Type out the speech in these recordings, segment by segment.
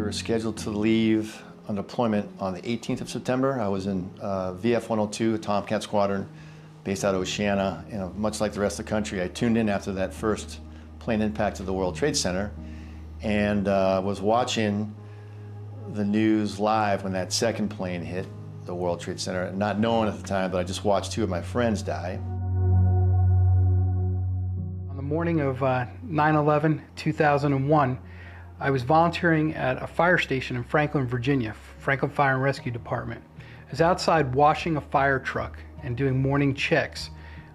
were scheduled to leave on deployment on the 18th of September. I was in VF-102, a Tomcat squadron, based out of Oceana. You know, much like the rest of the country, I tuned in after that first plane impact of the World Trade Center and was watching the news live when that second plane hit the World Trade Center, not knowing at the time that I just watched two of my friends die. On the morning of 9/11, 2001, I was volunteering at a fire station in Franklin, Virginia, Franklin Fire and Rescue Department. I was outside washing a fire truck and doing morning checks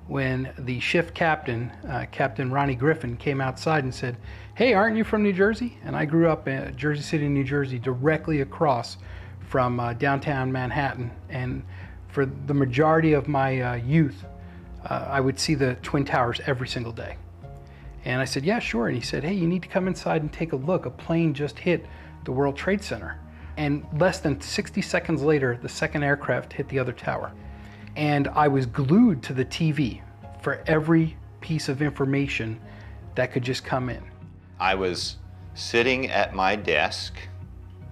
when the shift captain, Captain Ronnie Griffin, came outside and said, "Hey, aren't you from New Jersey?" And I grew up in Jersey City, New Jersey, directly across from downtown Manhattan. And for the majority of my youth, I would see the Twin Towers every single day. And I said, "Yeah, sure." And he said, "Hey, you need to come inside and take a look. A plane just hit the World Trade Center." And less than 60 seconds later, the second aircraft hit the other tower. And I was glued to the TV for every piece of information that could just come in. I was sitting at my desk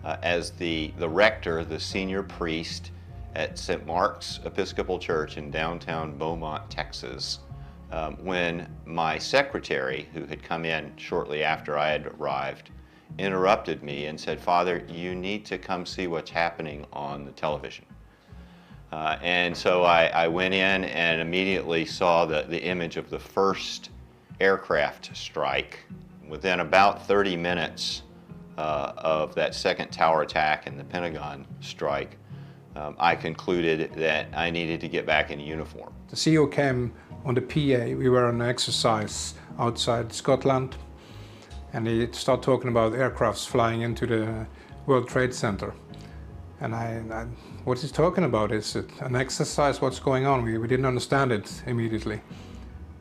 as the rector, the senior priest at St. Mark's Episcopal Church in downtown Beaumont, Texas, when my secretary, who had come in shortly after I had arrived, interrupted me and said, "Father, you need to come see what's happening on the television." And so I went in and immediately saw the image of the first aircraft strike. Within about 30 minutes of that second tower attack and the Pentagon strike, I concluded that I needed to get back in uniform. The CEO came on the PA. We were on an exercise outside Scotland, and he started talking about aircrafts flying into the World Trade Center. And what he's talking about, is it an exercise? What's going on? We didn't understand it immediately.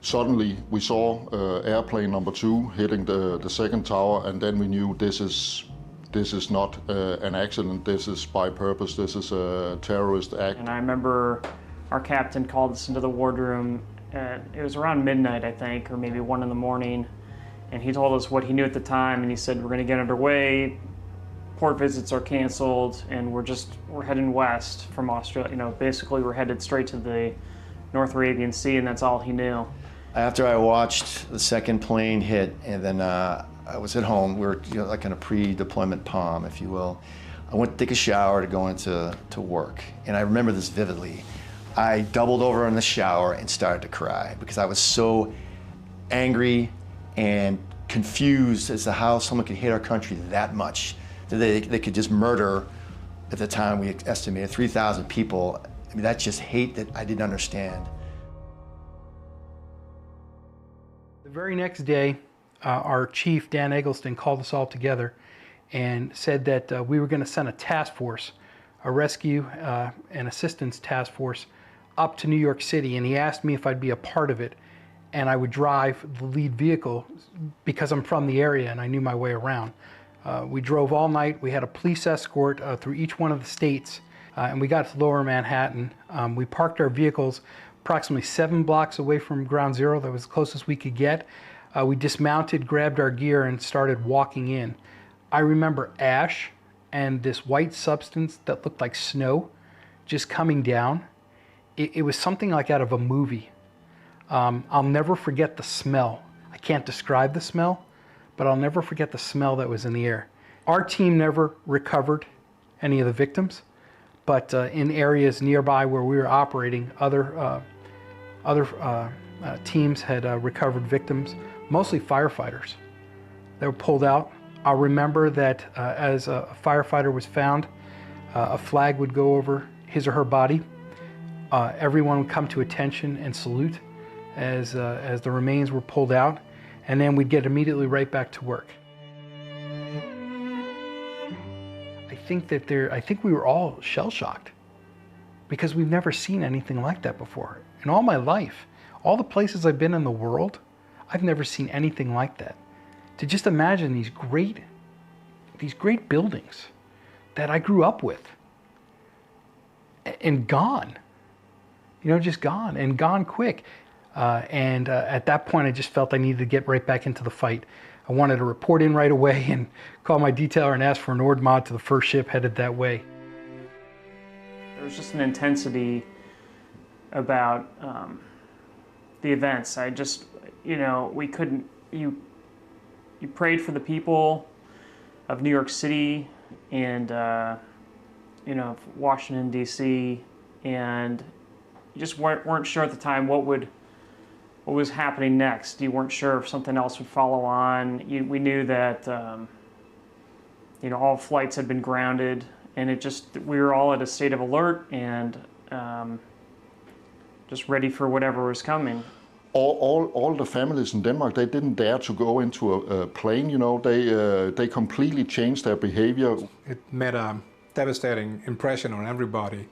Suddenly we saw airplane number 2 hitting the second tower, and then we knew this is not an accident, this is by purpose, this is a terrorist act. And I remember our captain called us into the wardroom, it was around midnight, I think, or maybe 1 in the morning, and he told us what he knew at the time, and he said, "We're gonna get underway, port visits are canceled, and we're heading west from Australia." You know, basically we're headed straight to the North Arabian Sea, and that's all he knew. After I watched the second plane hit, and then I was at home, we were like in a pre-deployment palm, if you will. I went to take a shower to go into work, and I remember this vividly. I doubled over in the shower and started to cry because I was so angry and confused as to how someone could hate our country that much. That they could just murder, at the time we estimated 3,000 people. I mean, that's just hate that I didn't understand. The very next day, our chief, Dan Eggleston, called us all together and said that we were going to send a task force, a rescue and assistance task force, up to New York City, and he asked me if I'd be a part of it, and I would drive the lead vehicle because I'm from the area and I knew my way around. We drove all night. We had a police escort through each one of the states, and we got to Lower Manhattan. We parked our vehicles approximately 7 blocks away from Ground Zero. That was the closest we could get. We dismounted, grabbed our gear, and started walking in. I remember ash and this white substance that looked like snow just coming down. It was something like out of a movie. I'll never forget the smell. I can't describe the smell, but I'll never forget the smell that was in the air. Our team never recovered any of the victims, but in areas nearby where we were operating, other teams had recovered victims, mostly firefighters. They were pulled out. I'll remember that as a firefighter was found, a flag would go over his or her body. Everyone would come to attention and salute as the remains were pulled out, and then we'd get immediately right back to work. I think we were all shell-shocked because we've never seen anything like that before. In all my life, all the places I've been in the world, I've never seen anything like that. To just imagine these great buildings that I grew up with and gone, just gone and gone quick. At that point, I just felt I needed to get right back into the fight. I wanted to report in right away and call my detailer and ask for an Nordmod to the first ship headed that way. There was just an intensity about the events. I just, we couldn't, you prayed for the people of New York City and, Washington, D.C., and you just weren't sure at the time what was happening next. You weren't sure if something else would follow on. We knew that, all flights had been grounded, and we were all at a state of alert and just ready for whatever was coming. All the families in Denmark, they didn't dare to go into a plane, they completely changed their behavior. It made a devastating impression on everybody,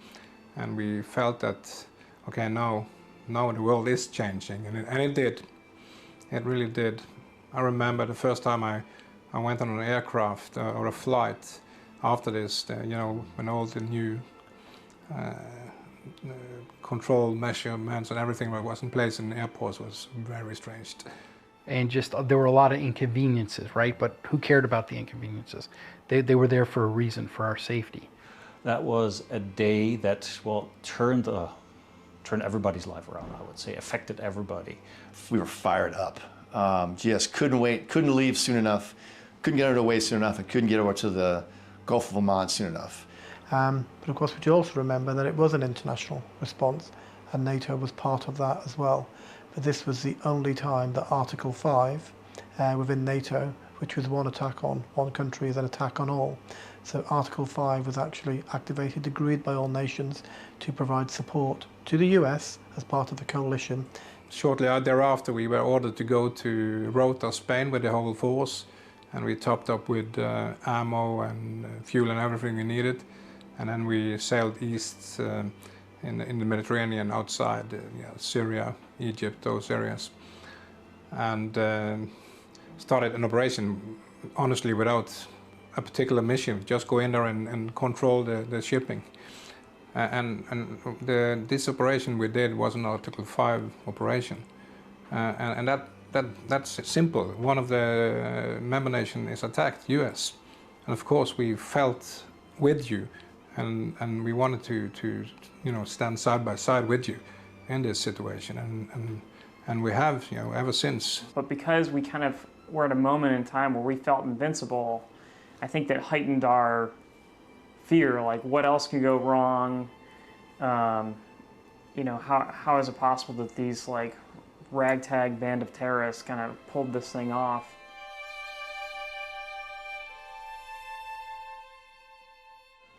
and we felt that, okay, now the world is changing, and it did. It really did. I remember the first time I went on an aircraft or a flight after this, when all the new control measurements and everything that was in place in airports was very strange. And just, there were a lot of inconveniences, right? But who cared about the inconveniences? They were there for a reason, for our safety. That was a day that, turned everybody's life around, I would say, affected everybody. We were fired up. Just couldn't wait, couldn't leave soon enough, couldn't get underway soon enough, and couldn't get over to the Gulf of Oman soon enough. But of course we should also remember that it was an international response and NATO was part of that as well. But this was the only time that Article 5 within NATO, which was one attack on one country, is an attack on all. So Article 5 was actually activated, agreed by all nations to provide support to the US as part of the coalition. Shortly thereafter, we were ordered to go to Rota, Spain with the whole force, and we topped up with ammo and fuel and everything we needed. And then we sailed east in the Mediterranean outside Syria, Egypt, those areas. And started an operation, honestly, without a particular mission, just go in there and control the shipping. This operation we did was an Article 5 operation. And that's simple. One of the member nations is attacked, US. And of course we felt with you. And we wanted to stand side by side with you in this situation, and we have, ever since. But because we kind of were at a moment in time where we felt invincible, I think that heightened our fear, like what else could go wrong? How is it possible that these ragtag band of terrorists kind of pulled this thing off?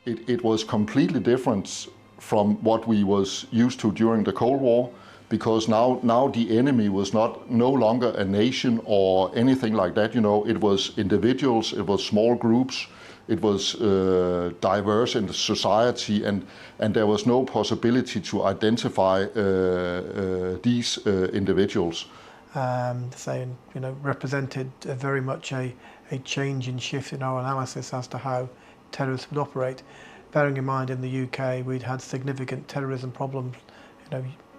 It was completely different from what we was used to during the Cold War, because now the enemy was no longer a nation or anything like that. It was individuals, it was small groups, it was diverse in the society, and there was no possibility to identify these individuals. Represented very much a change in shift in our analysis as to how terrorists would operate. Bearing in mind in the UK we'd had significant terrorism problems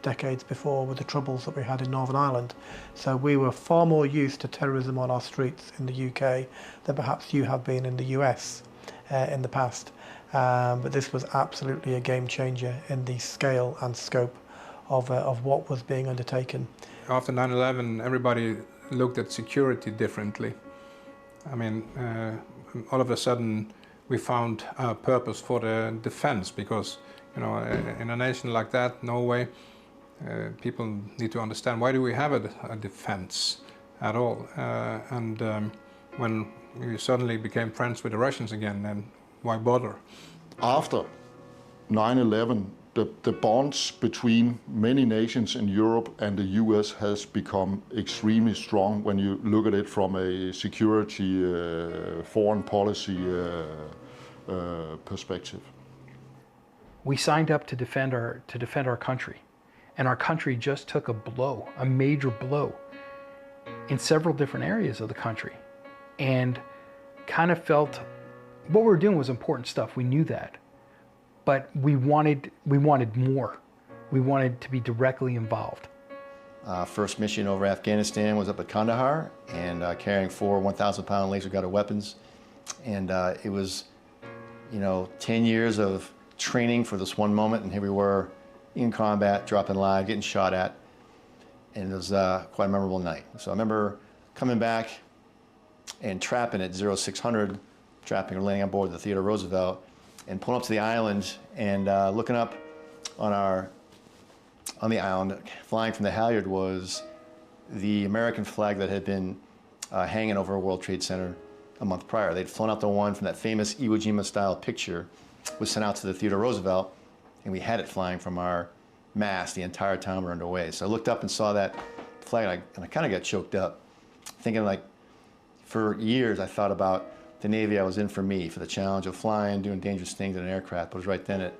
decades before with the troubles that we had in Northern Ireland. So we were far more used to terrorism on our streets in the UK than perhaps you have been in the US in the past. But this was absolutely a game changer in the scale and scope of what was being undertaken. After 9/11, everybody looked at security differently. I mean, all of a sudden we found a purpose for the defense, because in a nation like that, Norway, people need to understand, why do we have a defense at all? When we suddenly became friends with the Russians again, then why bother? After 9/11, the bonds between many nations in Europe and the US has become extremely strong when you look at it from a security, foreign policy perspective. We signed up to defend our country, and our country just took a blow, a major blow, in several different areas of the country, and kind of felt what we were doing was important stuff. We knew that, but we wanted more. We wanted to be directly involved. First mission over Afghanistan was up at Kandahar, and carrying 4 1,000-pound laser-guided weapons. And it was, 10 years of training for this one moment, and here we were in combat, dropping live, getting shot at, and it was quite a memorable night. So I remember coming back and trapping at 0600, trapping or landing on board the Theodore Roosevelt, and pulling up to the island and looking up on the island, flying from the halyard, was the American flag that had been hanging over World Trade Center a month prior. They'd flown out the one from that famous Iwo Jima-style picture, was sent out to the Theodore Roosevelt, and we had it flying from our mast the entire time we were underway. So I looked up and saw that flag, and I kind of got choked up, thinking, like, for years I thought about the Navy I was in for me, for the challenge of flying, doing dangerous things in an aircraft. But it was right then it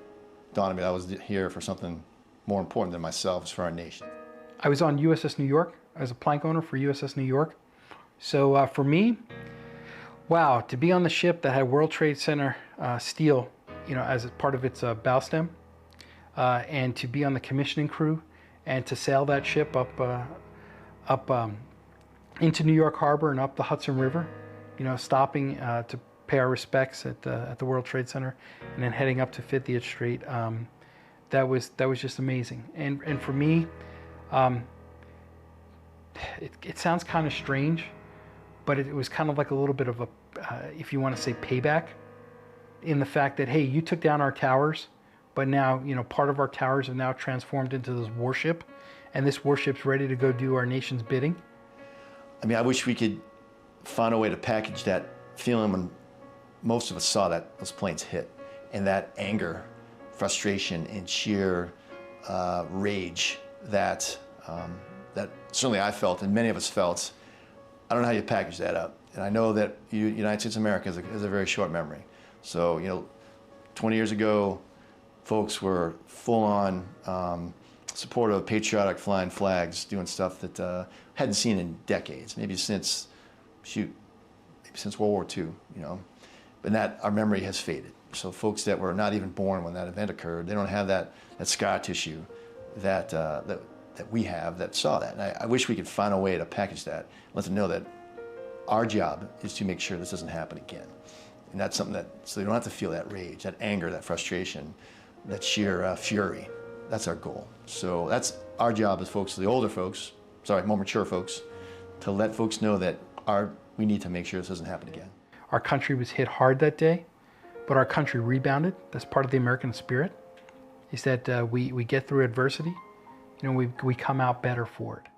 dawned on me that I was here for something more important than myself, it's for our nation. I was on USS New York. I was a plank owner for USS New York. So for me, wow, to be on the ship that had World Trade Center steel, as a part of its bow stem, and to be on the commissioning crew, and to sail that ship up into New York Harbor and up the Hudson River, stopping to pay our respects at the World Trade Center, and then heading up to 50th Street. That was just amazing. And for me, it sounds kind of strange, but it was kind of like a little bit of a, if you want to say, payback, in the fact that, hey, you took down our towers, but now, part of our towers have now transformed into this warship, and this warship's ready to go do our nation's bidding. I mean, I wish we could find a way to package that feeling when most of us saw those planes hit, and that anger, frustration, and sheer rage that certainly I felt, and many of us felt. I don't know how you package that up. And I know that United States of America has a very short memory. So, 20 years ago, folks were full-on supportive, patriotic, flying flags, doing stuff that hadn't seen in decades, maybe since World War II, But that our memory has faded. So folks that were not even born when that event occurred, they don't have that scar tissue that we have that saw that. And I wish we could find a way to package that, let them know that our job is to make sure this doesn't happen again. And that's something so they don't have to feel that rage, that anger, that frustration, that sheer fury. That's our goal. So that's our job as folks, the older folks, more mature folks, to let folks know that we need to make sure this doesn't happen again. Our country was hit hard that day, but our country rebounded. That's part of the American spirit, is that we get through adversity, we come out better for it.